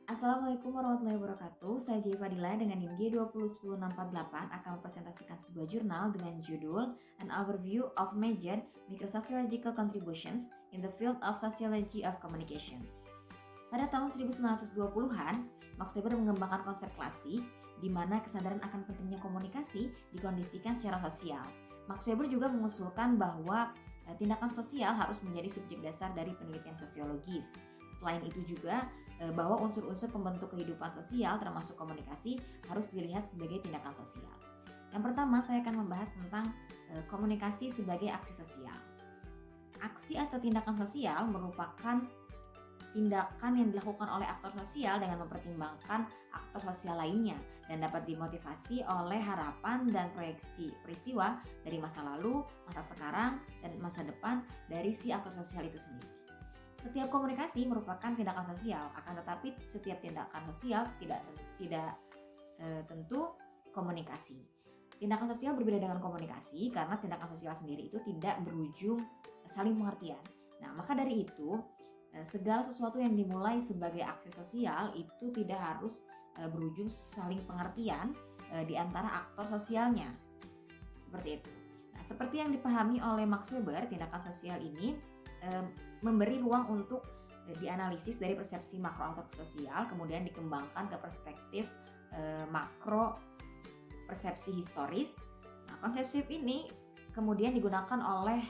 Assalamualaikum warahmatullahi wabarakatuh. Saya Jai Fadila dengan NIM G2010648 akan mempresentasikan sebuah jurnal dengan judul An Overview of Major Microsociological Contributions in the Field of Sociology of Communications. Pada tahun 1920-an, Max Weber mengembangkan konsep klasik di mana kesadaran akan pentingnya komunikasi dikondisikan secara sosial. Max Weber juga mengusulkan bahwa tindakan sosial harus menjadi subjek dasar dari penelitian sosiologis. Selain itu juga bahwa unsur-unsur pembentuk kehidupan sosial termasuk komunikasi harus dilihat sebagai tindakan sosial. Yang pertama, saya akan membahas tentang komunikasi sebagai aksi sosial. Aksi atau tindakan sosial merupakan tindakan yang dilakukan oleh aktor sosial dengan mempertimbangkan aktor sosial lainnya dan dapat dimotivasi oleh harapan dan proyeksi peristiwa dari masa lalu, masa sekarang, dan masa depan dari si aktor sosial itu sendiri. Setiap komunikasi merupakan tindakan sosial, akan tetapi setiap tindakan sosial tidak tentu komunikasi. Tindakan sosial berbeda dengan komunikasi karena tindakan sosial sendiri itu tidak berujung saling pengertian. Nah, maka dari itu segala sesuatu yang dimulai sebagai aksi sosial itu tidak harus berujung saling pengertian di antara aktor sosialnya. Seperti itu. Nah, seperti yang dipahami oleh Max Weber, tindakan sosial ini memberi ruang untuk dianalisis dari persepsi makro aktor sosial, kemudian dikembangkan ke perspektif makro persepsi historis. Nah, konsep ini kemudian digunakan oleh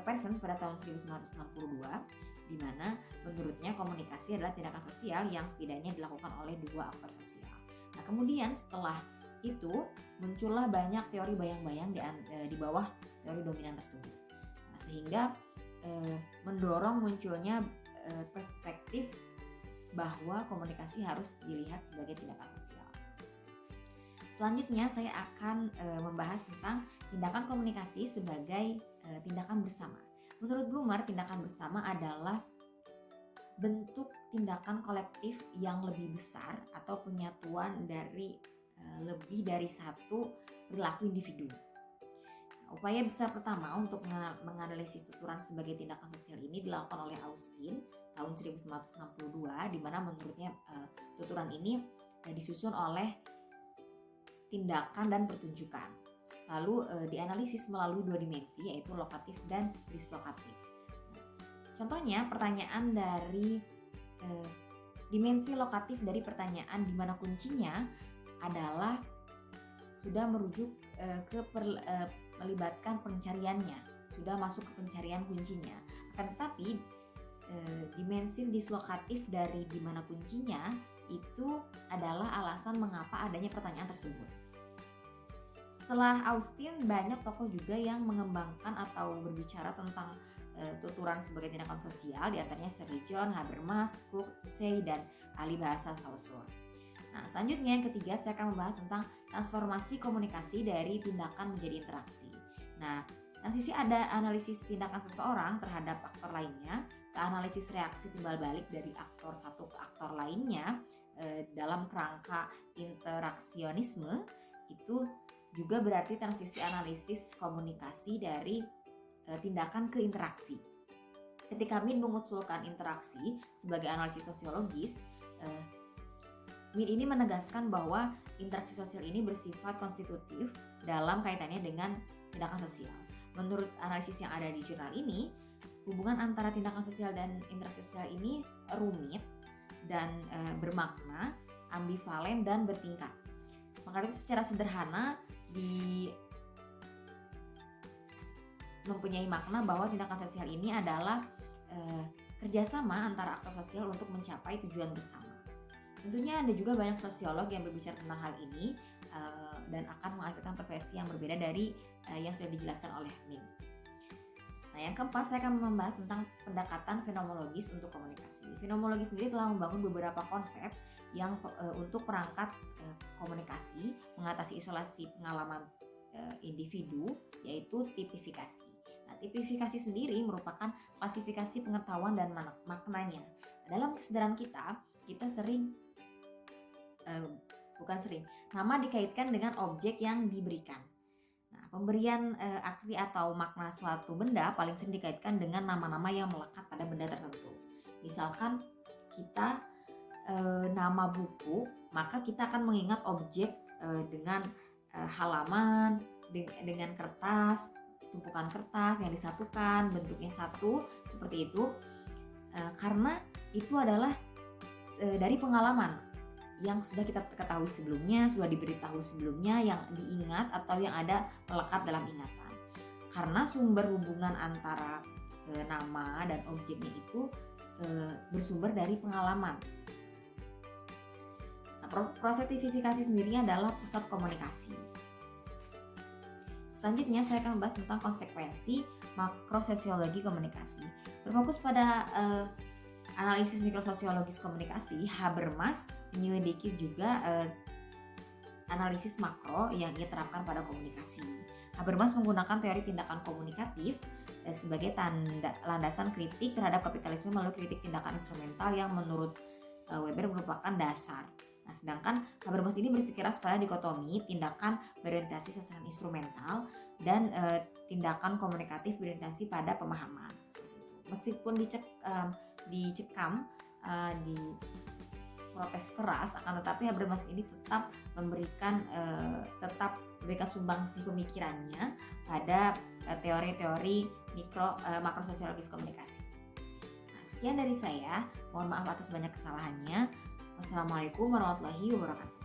Pearson pada tahun 1962, di mana menurutnya komunikasi adalah tindakan sosial yang setidaknya dilakukan oleh dua aktor sosial. Nah, kemudian setelah itu muncullah banyak teori bayang-bayang di bawah teori dominan tersebut. Nah, sehingga mendorong munculnya perspektif bahwa komunikasi harus dilihat sebagai tindakan sosial. Selanjutnya saya akan membahas tentang tindakan komunikasi sebagai tindakan bersama. Menurut Blumer, tindakan bersama adalah bentuk tindakan kolektif yang lebih besar atau penyatuan dari lebih dari satu perilaku individu. Upaya besar pertama untuk menganalisis tuturan sebagai tindakan sosial ini dilakukan oleh Austin tahun 1962, di mana menurutnya tuturan ini disusun oleh tindakan dan pertunjukan. Lalu dianalisis melalui dua dimensi, yaitu lokatif dan dislokatif. Contohnya pertanyaan dari dimensi lokatif dari pertanyaan di mana kuncinya adalah sudah merujuk ke melibatkan pencariannya, sudah masuk ke pencarian kuncinya. Akan tetapi dimensi dislokatif dari di mana kuncinya itu adalah alasan mengapa adanya pertanyaan tersebut. Setelah Austin, banyak tokoh juga yang mengembangkan atau berbicara tentang tuturan sebagai tindakan sosial, di antaranya Shirley John, Habermas, Cook, Hussey, dan ahli bahasa Saussure. Nah, selanjutnya yang ketiga saya akan membahas tentang transformasi komunikasi dari tindakan menjadi interaksi. Nah, transisi ada analisis tindakan seseorang terhadap aktor lainnya, ke analisis reaksi timbal balik dari aktor satu ke aktor lainnya dalam kerangka interaksionisme. Itu juga berarti transisi analisis komunikasi dari tindakan ke interaksi. Ketika Min mengusulkan interaksi sebagai analisis sosiologis, Min ini menegaskan bahwa interaksi sosial ini bersifat konstitutif dalam kaitannya dengan tindakan sosial. Menurut analisis yang ada di jurnal ini, hubungan antara tindakan sosial dan interaksi sosial ini rumit dan bermakna, ambivalen dan bertingkat. Maka itu secara sederhana mempunyai makna bahwa tindakan sosial ini adalah kerjasama antara aktor sosial untuk mencapai tujuan bersama. Tentunya ada juga banyak sosiolog yang berbicara tentang hal ini dan akan menghasilkan persepsi yang berbeda dari yang sudah dijelaskan oleh Min. Nah, yang keempat saya akan membahas tentang pendekatan fenomenologis untuk komunikasi. Fenomenologi sendiri telah membangun beberapa konsep yang untuk perangkat komunikasi, mengatasi isolasi pengalaman individu, yaitu tipifikasi. Nah, tipifikasi sendiri merupakan klasifikasi pengetahuan dan maknanya. Dalam kesadaran kita sering nama dikaitkan dengan objek yang diberikan. Nah, pemberian arti atau makna suatu benda paling sering dikaitkan dengan nama-nama yang melekat pada benda tertentu. Misalkan kita nama buku, maka kita akan mengingat objek dengan halaman, dengan kertas, tumpukan kertas yang disatukan, bentuknya satu seperti itu, karena itu adalah dari pengalaman yang sudah kita ketahui sebelumnya, sudah diberitahu sebelumnya, yang diingat atau yang ada melekat dalam ingatan. Karena sumber hubungan antara nama dan objeknya itu bersumber dari pengalaman. Nah, proses tipifikasi sendiri adalah pusat komunikasi. Selanjutnya saya akan membahas tentang konsekuensi makrososiologi komunikasi. Berfokus pada analisis mikrososiologis komunikasi, Habermas menyelidiki juga analisis makro yang ia terapkan pada komunikasi. Habermas menggunakan teori tindakan komunikatif sebagai landasan kritik terhadap kapitalisme melalui kritik tindakan instrumental yang menurut Weber merupakan dasar. Nah, sedangkan Habermas ini bersikeras pada dikotomi tindakan berorientasi sasaran instrumental dan tindakan komunikatif berorientasi pada pemahaman. Meskipun dicekam di protes keras, akan tetapi Habermas ini tetap memberikan sumbangsi pemikirannya pada teori-teori makrososiologis komunikasi. Nah, sekian dari saya. Mohon maaf atas banyak kesalahannya. Wassalamualaikum warahmatullahi wabarakatuh.